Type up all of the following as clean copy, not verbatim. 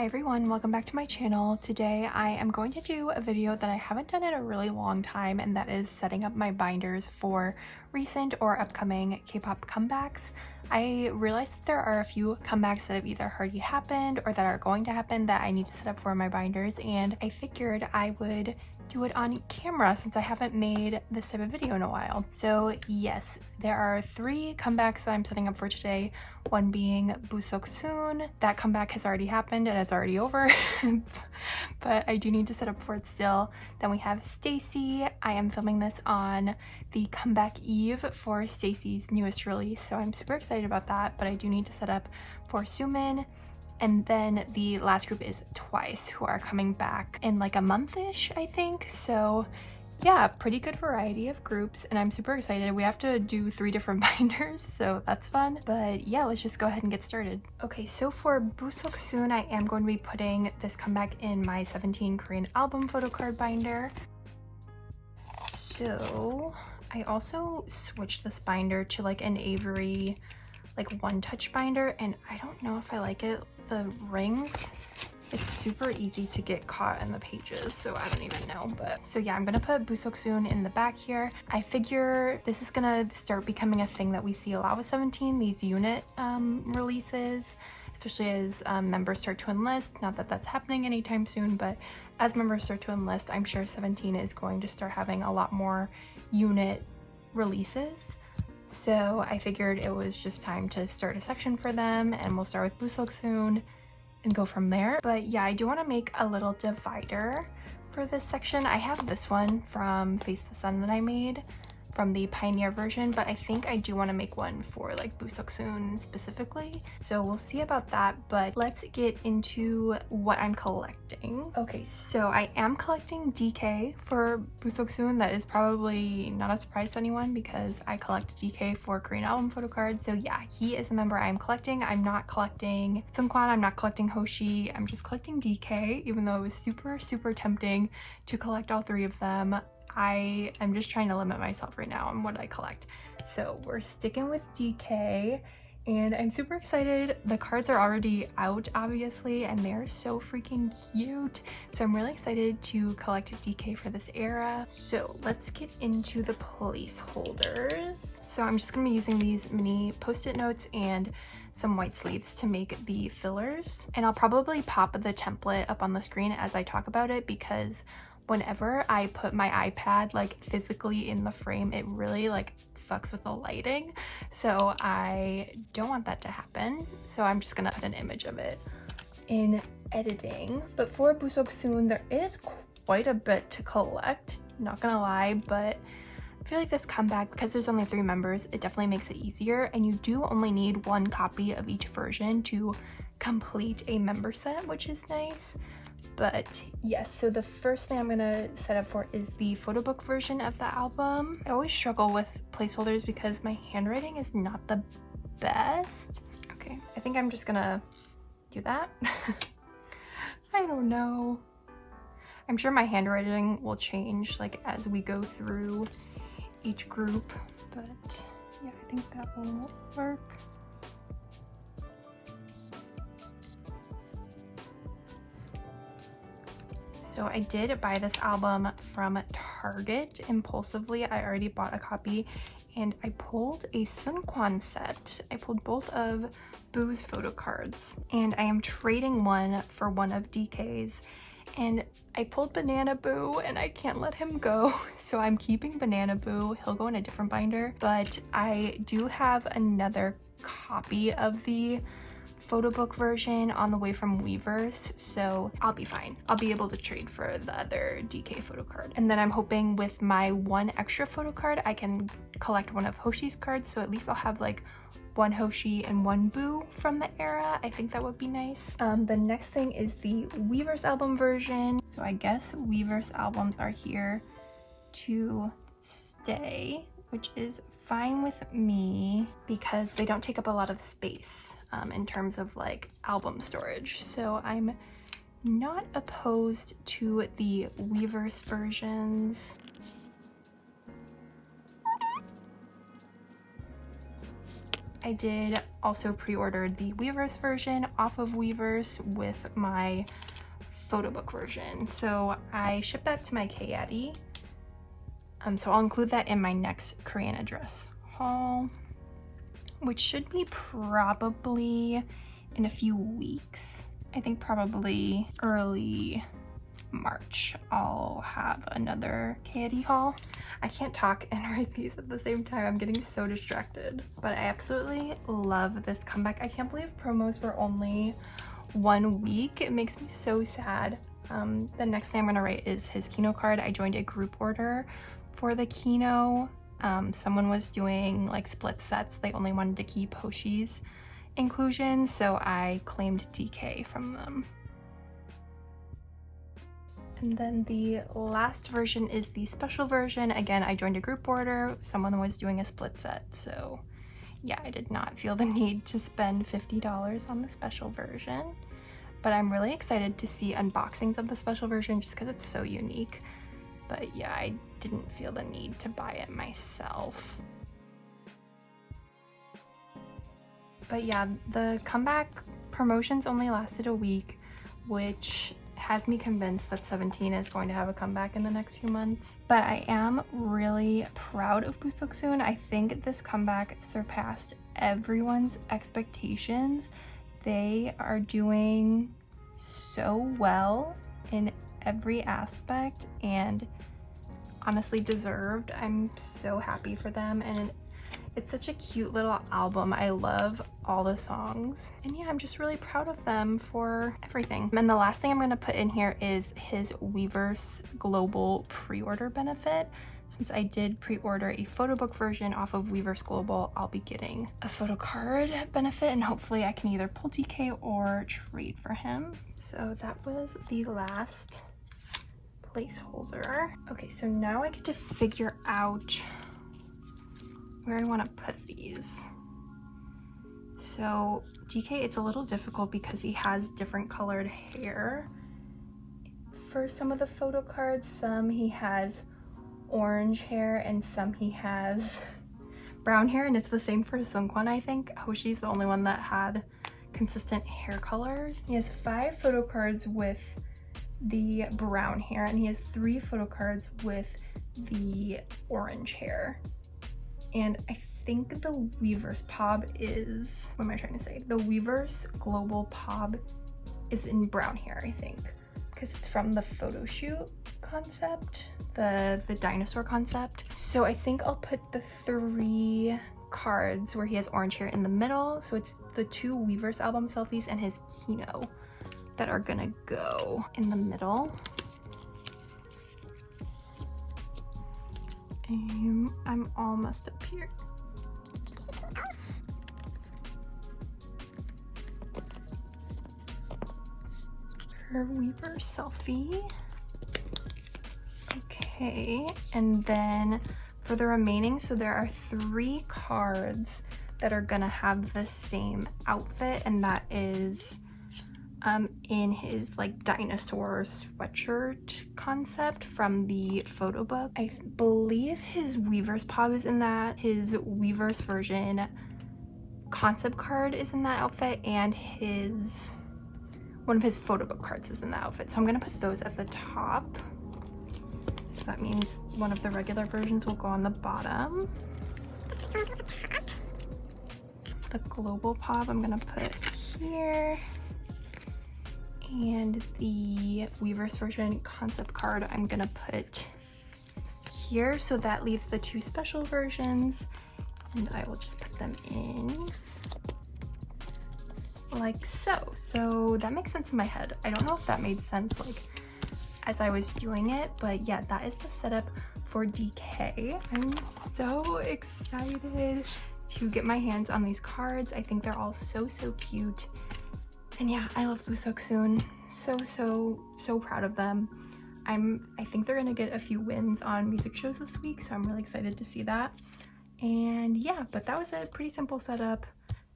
everyone, welcome back to my channel. Today I am going to do a video that I haven't done in a really long time, and that is setting up my binders for recent or upcoming K-pop comebacks. I realized that there are a few comebacks that have either already happened or that are going to happen that I need to set up for my binders, and I figured I would do it on camera since I haven't made this type of video in a while. So yes, there are 3 comebacks that I'm setting up for today, one being booseoksoon. That comeback has already happened and it's already over, but I do need to set up for it still. Then we have stayc. I am filming this on the comeback eve for stayc's newest release, so I'm super excited about that, but I do need to set up for sumin. And then the last group is Twice, who are coming back in like a month-ish, I think. So yeah, pretty good variety of groups, and I'm super excited. We have to do 3 different binders, so that's fun. But yeah, let's just go ahead and get started. Okay, so for booseoksoon, I am going to be putting this comeback in my 17 Korean album photocard binder. So I also switched this binder to like an Avery like one-touch binder, and I don't know if I like it. The rings, it's super easy to get caught in the pages, so I don't even know. But so yeah, I'm gonna put booseoksoon in the back here. I figure this is gonna start becoming a thing that we see a lot with 17, these unit releases, especially as members start to enlist. Not that that's happening anytime soon, but as members start to enlist, I'm sure 17 is going to start having a lot more unit releases. So I figured it was just time to start a section for them, and we'll start with booseoksoon and go from there. But yeah, I do want to make a little divider for this section. I have this one from Face the Sun that I made from the Pioneer version, but I think I do want to make one for like booseoksoon specifically, so we'll see about that. But let's get into what I'm collecting. Okay, so I am collecting DK for booseoksoon. That is probably not a surprise to anyone because I collect DK for Korean album photocards. So yeah, he is a member I'm collecting. I'm not collecting seungkwan, I'm not collecting hoshi, I'm just collecting DK, even though it was super tempting to collect all 3 of them. I am just trying to limit myself right now on what I collect. So we're sticking with DK, and I'm super excited. The cards are already out, obviously, and they're so freaking cute. So I'm really excited to collect DK for this era. So let's get into the placeholders. So I'm just gonna be using these mini post-it notes and some white sleeves to make the fillers. And I'll probably pop the template up on the screen as I talk about it, because whenever I put my iPad like physically in the frame, it really like fucks with the lighting, so I don't want that to happen. So I'm just gonna put an image of it in editing. But for booseoksoon, there is quite a bit to collect, not gonna lie, but I feel like this comeback, because there's only 3 members, it definitely makes it easier, and you do only need 1 copy of each version to complete a member set, which is nice. But yes, so the first thing I'm gonna set up for is the photo book version of the album. I always struggle with placeholders because my handwriting is not the best. Okay, I think I'm just gonna do that. I don't know. I'm sure my handwriting will change like as we go through each group, but yeah, I think that will work. So I did buy this album from Target impulsively. I already bought a copy, and I pulled a seungkwan set. I pulled both of Boo's photo cards, and I am trading one for one of DK's. And I pulled Banana Boo, and I can't let him go, so I'm keeping Banana Boo. He'll go in a different binder, but I do have another copy of the photo book version on the way from Weverse, so I'll be fine. I'll be able to trade for the other DK photo card. And then I'm hoping with my 1 extra photo card, I can collect one of Hoshi's cards, so at least I'll have like 1 Hoshi and 1 Boo from the era. I think that would be nice. The next thing is the Weverse album version. So I guess Weverse albums are here to stay, which is fine with me because they don't take up a lot of space in terms of like album storage. So I'm not opposed to the Weverse versions. I did also pre-order the Weverse version off of Weverse with my photo book version. So I shipped that to my K-Yaddy. So I'll include that in my next Korean address haul, which should be probably in a few weeks. I think probably early March I'll have another K-Yaddy haul. I can't talk and write these at the same time. I'm getting so distracted. But I absolutely love this comeback. I can't believe promos were only 1 week. It makes me so sad. The next thing I'm gonna write is his Kino card. I joined a group order for the Kino. Someone was doing like split sets. They only wanted to keep Hoshi's inclusion, so I claimed DK from them. And then the last version is the special version. Again, I joined a group order. Someone was doing a split set, so yeah, I did not feel the need to spend $50 on the special version. But I'm really excited to see unboxings of the special version just because it's so unique. But yeah, I didn't feel the need to buy it myself. But yeah, the comeback promotions only lasted a week, which has me convinced that 17 is going to have a comeback in the next few months. But I am really proud of booseoksoon. I think this comeback surpassed everyone's expectations. They are doing so well in every aspect and honestly deserved. I'm so happy for them, and it's such a cute little album. I love all the songs, and yeah, I'm just really proud of them for everything. And the last thing I'm going to put in here is his Weverse Global pre-order benefit. Since I did pre-order a photo book version off of Weverse Global, I'll be getting a photo card benefit, and hopefully I can either pull DK or trade for him. So that was the last placeholder. Okay, so now I get to figure out where I want to put these. So DK, it's a little difficult because he has different colored hair. For some of the photo cards, some he has orange hair and some he has brown hair, and it's the same for Seungkwan, I think. Hoshi's the only one that had consistent hair colors. He has 5 photo cards with the brown hair, and he has 3 photo cards with the orange hair. And I think the Weverse Pob is, what am I trying to say? The Weverse Global Pob is in brown hair, I think, because it's from the photo shoot concept, the dinosaur concept. So I think I'll put the 3 cards where he has orange hair in the middle. So it's the 2 Weverse album selfies and his Kino that are gonna go in the middle. And I'm almost up here. Her Weverse selfie. Okay, and then for the remaining, so there are 3 cards that are gonna have the same outfit, and that is in his like dinosaur sweatshirt concept from the photo book. I believe his Weverse Pob is in that, his Weverse version concept card is in that outfit, and his one of his photo book cards is in that outfit. So I'm gonna put those at the top. So that means one of the regular versions will go on the bottom. The global Pob I'm gonna put here. And the Weverse version concept card I'm gonna put here. So that leaves the 2 special versions, and I will just put them in like so. So that makes sense in my head. I don't know if that made sense like as I was doing it, but yeah, that is the setup for DK. I'm so excited to get my hands on these cards. I think they're all so cute. And yeah, I love booseoksoon. So proud of them. I think they're gonna get a few wins on music shows this week, so I'm really excited to see that. And yeah, but that was a pretty simple setup.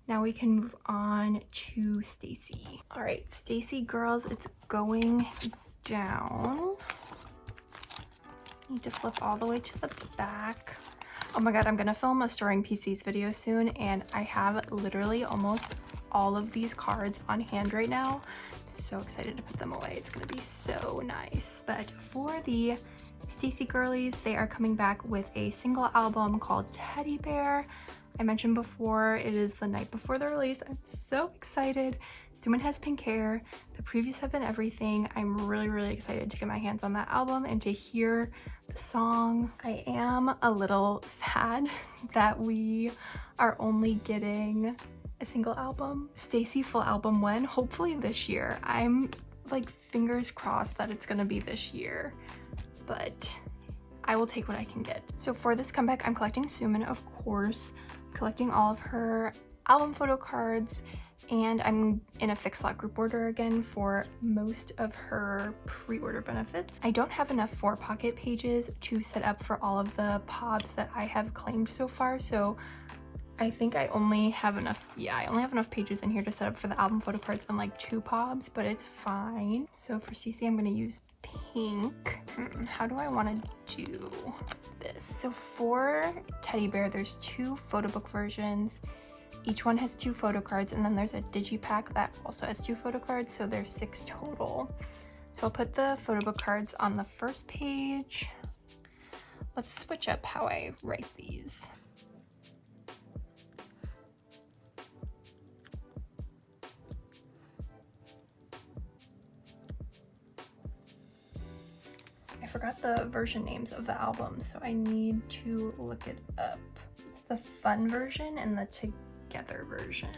Now we can move on to stayc. All right, stayc girls, it's going down. Need to flip all the way to the back. Oh my god, I'm gonna film a storing PCs video soon, and I have literally almost all of these cards on hand right now. So excited to put them away. It's gonna be so nice. But for the stayc girlies, they are coming back with a single album called Teddy Bear. I mentioned before, it is the night before the release. I'm so excited. Sumin has pink hair. The previews have been everything. I'm really excited to get my hands on that album and to hear the song. I am a little sad that we are only getting a single album. stayc full album when? Hopefully this year. I'm like fingers crossed that it's gonna be this year, but I will take what I can get. So for this comeback, I'm collecting Sumin, of course, collecting all of her album photo cards, and I'm in a fixed lot group order again for most of her pre-order benefits. I don't have enough 4-pocket pages to set up for all of the pods that I have claimed so far, so I think I only have enough, I only have enough pages in here to set up for the album photo cards and like 2 pobs, but it's fine. So for CC, I'm gonna use pink. How do I want to do this? So for Teddy Bear, there's 2 photo book versions. Each one has 2 photo cards, and then there's a digipack that also has 2 photo cards, so there's 6 total. So I'll put the photo book cards on the first page. Let's switch up how I write these. I forgot the version names of the albums, so I need to look it up. It's the fun version and the together version.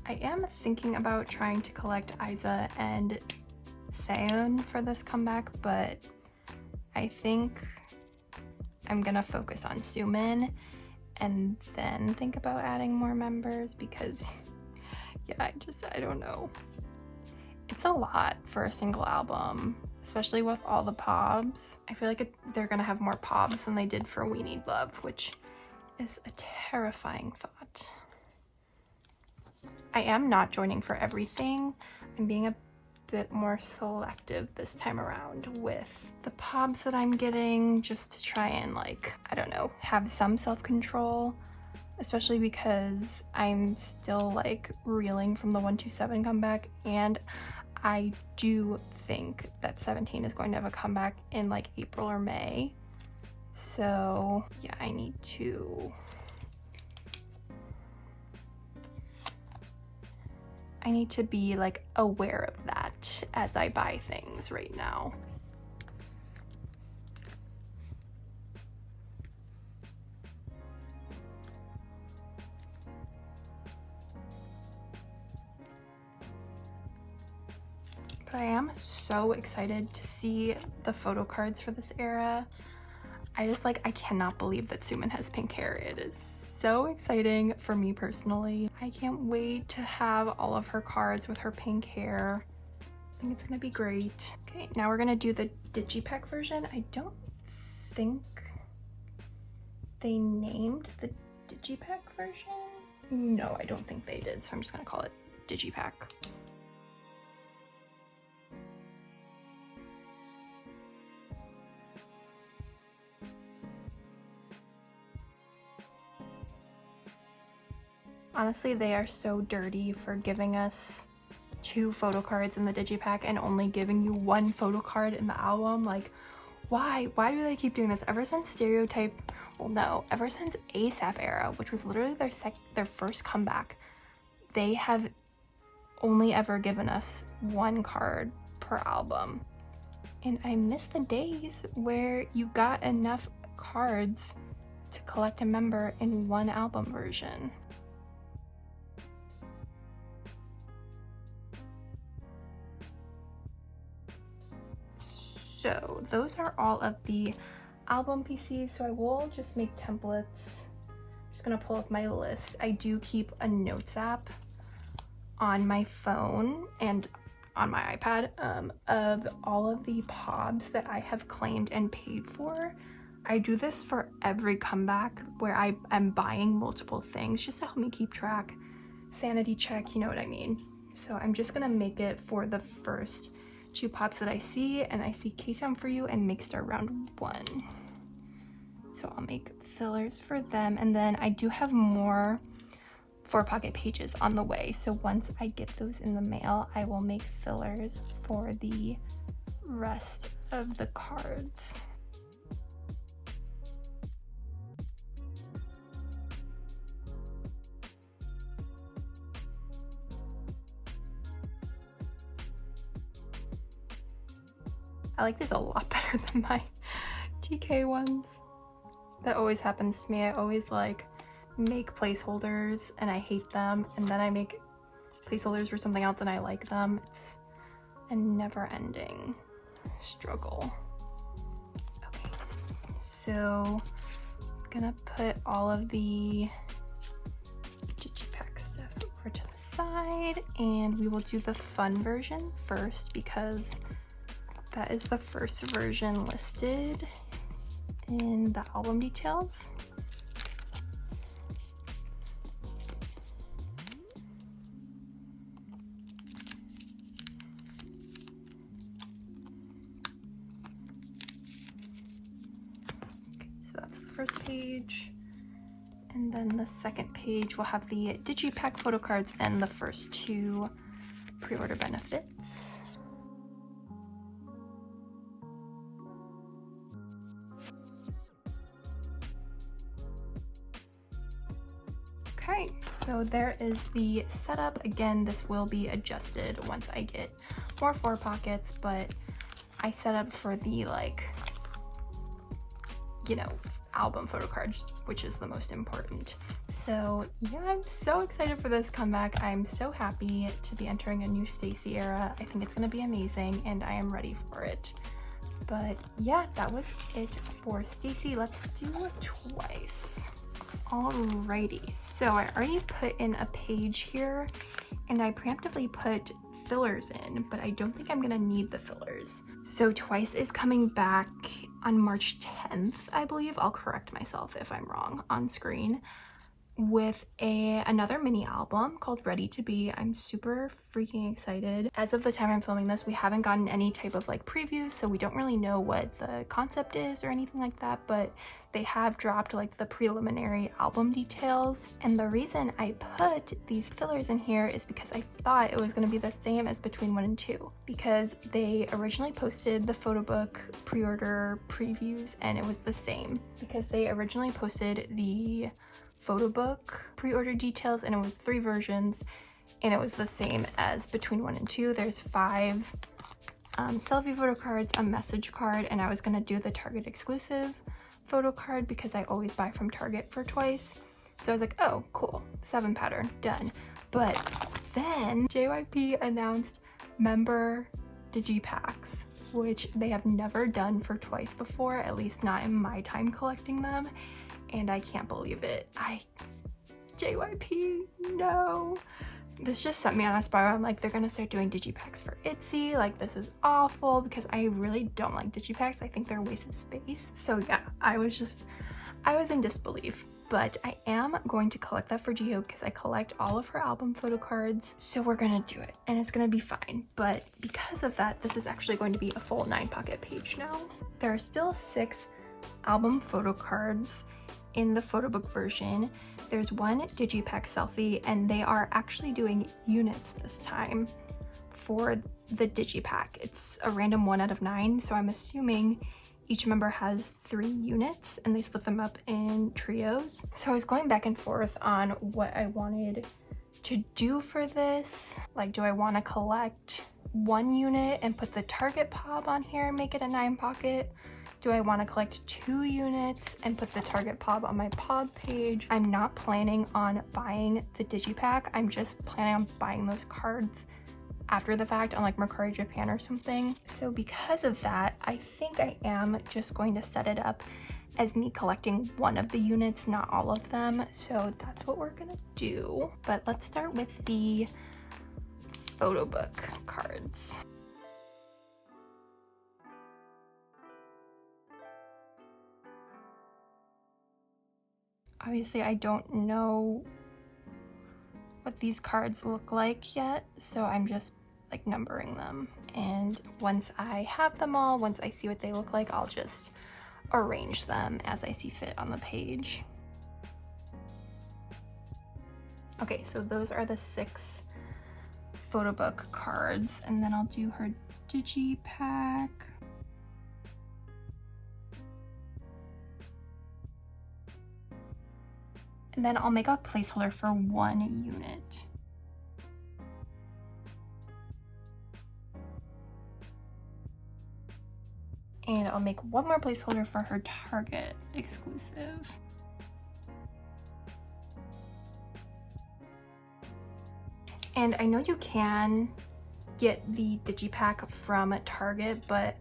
I am thinking about trying to collect Isa and Seeun for this comeback, but I think I'm gonna focus on Sumin and then think about adding more members because yeah, I don't know. It's a lot for a single album, especially with all the pobs. I feel like they're gonna have more pobs than they did for We Need Love, which is a terrifying thought. I am not joining for everything. I'm being a bit more selective this time around with the pobs that I'm getting, just to try and like, I don't know, have some self-control, especially because I'm still like reeling from the 127 comeback, and I do think that 17 is going to have a comeback in like April or May. So yeah, I need to be like aware of that as I buy things right now. But I am so excited to see the photo cards for this era. I cannot believe that Sumin has pink hair. It is so exciting for me personally. I can't wait to have all of her cards with her pink hair. I think it's gonna be great. Okay, now we're gonna do the digipack version. I don't think they named the digipack version. No, I don't think they did, so I'm just gonna call it digipack. Honestly, they are so dirty for giving us 2 photo cards in the digipack and only giving you 1 photo card in the album. Like, why do they keep doing this? Ever since Stereotype, well no, ever since ASAP era, which was literally their first comeback, they have only ever given us 1 card per album. And I miss the days where you got enough cards to collect a member in 1 album version. So those are all of the album PCs, so I will just make templates. I'm just gonna pull up my list. I do keep a notes app on my phone and on my iPad of all of the pods that I have claimed and paid for. I do this for every comeback where I am buying multiple things just to help me keep track, sanity check, you know what I mean. So I'm just gonna make it for the first 2 pops that I see, and I see K-Town For You and Mixstar Round 1. So I'll make fillers for them, and then I do have more 4-pocket pages on the way. So once I get those in the mail, I will make fillers for the rest of the cards. I like this a lot better than my TK ones. That always happens to me. I always like make placeholders and I hate them, and then I make placeholders for something else and I like them. It's a never-ending struggle. Okay, so I'm gonna put all of the digipack stuff over to the side, and we will do the fun version first because that is the first version listed in the album details. Okay, so that's the first page. And then the second page will have the digipack photo cards and the first 2 pre-order benefits. Okay, so there is the setup. Again, this will be adjusted once I get more 4 pockets, but I set up for the, like, you know, album photo cards, which is the most important. So yeah, I'm so excited for this comeback. I'm so happy to be entering a new stayc era. I think it's gonna be amazing and I am ready for it. But yeah, that was it for stayc. Let's do it twice. Alrighty, so I already put in a page here and I preemptively put fillers in, but I don't think I'm gonna need the fillers. So Twice is coming back on March 10th, I believe. I'll correct myself if I'm wrong on screen, with another mini album called Ready to Be. I'm super freaking excited. As of the time I'm filming this, we haven't gotten any type of like previews, so we don't really know what the concept is or anything like that, but they have dropped like the preliminary album details. And the reason I put these fillers in here is because I thought it was going to be the same as Between 1 and 2, because they originally posted the photo book pre-order previews and it was the same, because they originally posted the photo book pre-order details and it was 3 versions and it was the same as Between 1 and 2. There's 5 selfie photo cards, a message card, and I was gonna do the Target exclusive photo card because I always buy from Target for Twice. So I was like, oh cool, 7 pattern, done. But then JYP announced member digipacks, which they have never done for Twice before, at least not in my time collecting them. And I can't believe it. JYP, no. This just set me on a spiral. I'm like, they're gonna start doing digipacks for ITZY. Like, this is awful because I really don't like digipacks. I think they're a waste of space. So yeah, I was in disbelief. But I am going to collect that for Jihyo because I collect all of her album photo cards. So we're gonna do it and it's gonna be fine. But because of that, this is actually going to be a full 9-pocket page now. There are still 6 album photo cards in the photo book version. There's 1 digipack selfie, and they are actually doing units this time for the digipack. It's a random 1 out of 9, so I'm assuming each member has 3 units and they split them up in trios. So I was going back and forth on what I wanted to do for this. Like, do I want to collect 1 unit and put the Target POB on here and make it a 9-pocket? Do I want to collect 2 units and put the Target POB on my POB page? I'm not planning on buying the digipack. I'm just planning on buying those cards after the fact on like Mercari Japan or something. So because of that, I think I am just going to set it up as me collecting 1 of the units, not all of them. So that's what we're gonna do. But let's start with the photo book cards. Obviously, I don't know what these cards look like yet, so I'm just like numbering them. And once I have them all, once I see what they look like, I'll just arrange them as I see fit on the page. Okay, so those are the 6 photo book cards, and then I'll do her digipack. And then I'll make a placeholder for 1 unit. And I'll make 1 more placeholder for her Target exclusive. And I know you can get the digipack from Target, but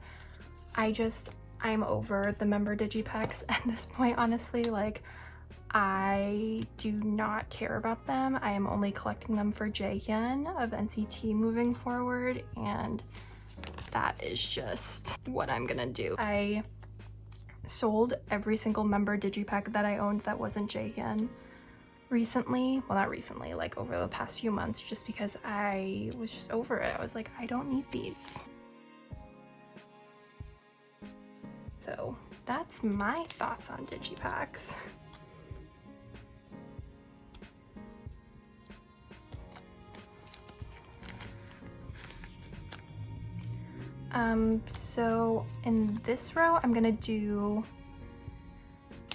I'm over the member digipacks at this point, honestly. Like, I do not care about them. I am only collecting them for jeongyeon of NCT moving forward, and that is just what I'm gonna do. I sold every single member digipack that I owned that wasn't jeongyeon recently. Well, not recently, like over the past few months, just because I was just over it. I was like, I don't need these. So that's my thoughts on digipacks. So in this row, I'm gonna do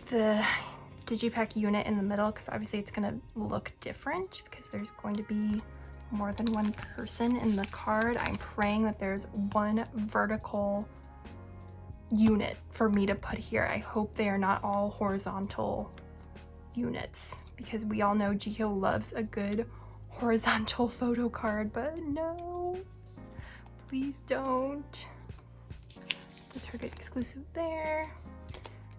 the digipack unit in the middle, because obviously it's gonna look different because there's going to be more than 1 person in the card. I'm praying that there's 1 vertical unit for me to put here. I hope they are not all horizontal units, because we all know Jihyo loves a good horizontal photo card, but no, please don't. The Target exclusive there,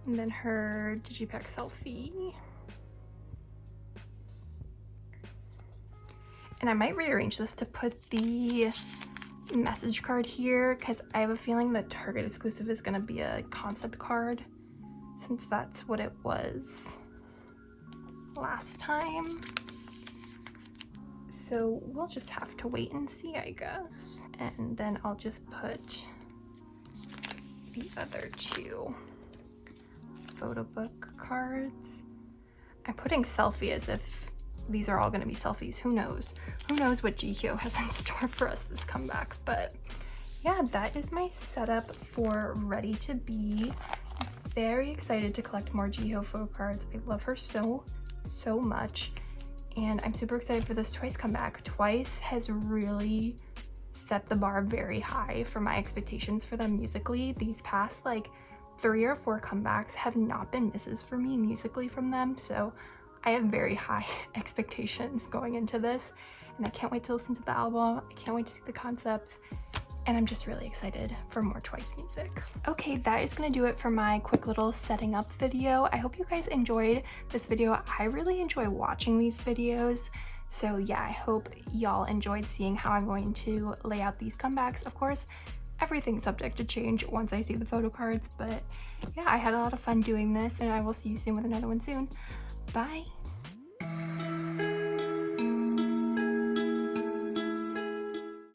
and then her digipack selfie. And I might rearrange this to put the message card here, because I have a feeling that Target exclusive is going to be a concept card, since that's what it was last time. So we'll just have to wait and see, I guess. And then I'll just put the other 2 photo book cards. I'm putting selfie as if these are all going to be selfies. Who knows? Who knows what Jihyo has in store for us this comeback? But yeah, that is my setup for Ready to Be. Very excited to collect more Jihyo photo cards. I love her so much, and I'm super excited for this Twice comeback. Twice has really set the bar very high for my expectations for them musically. These past like 3 or 4 comebacks have not been misses for me musically from them, so I have very high expectations going into this, and I can't wait to listen to the album. I can't wait to see the concepts, and I'm just really excited for more Twice music. Okay, that is gonna do it for my quick little setting up video. I hope you guys enjoyed this video. I really enjoy watching these videos. So yeah, I hope y'all enjoyed seeing how I'm going to lay out these comebacks. Of course, everything's subject to change once I see the photo cards, but yeah, I had a lot of fun doing this, and I will see you soon with another one soon. Bye!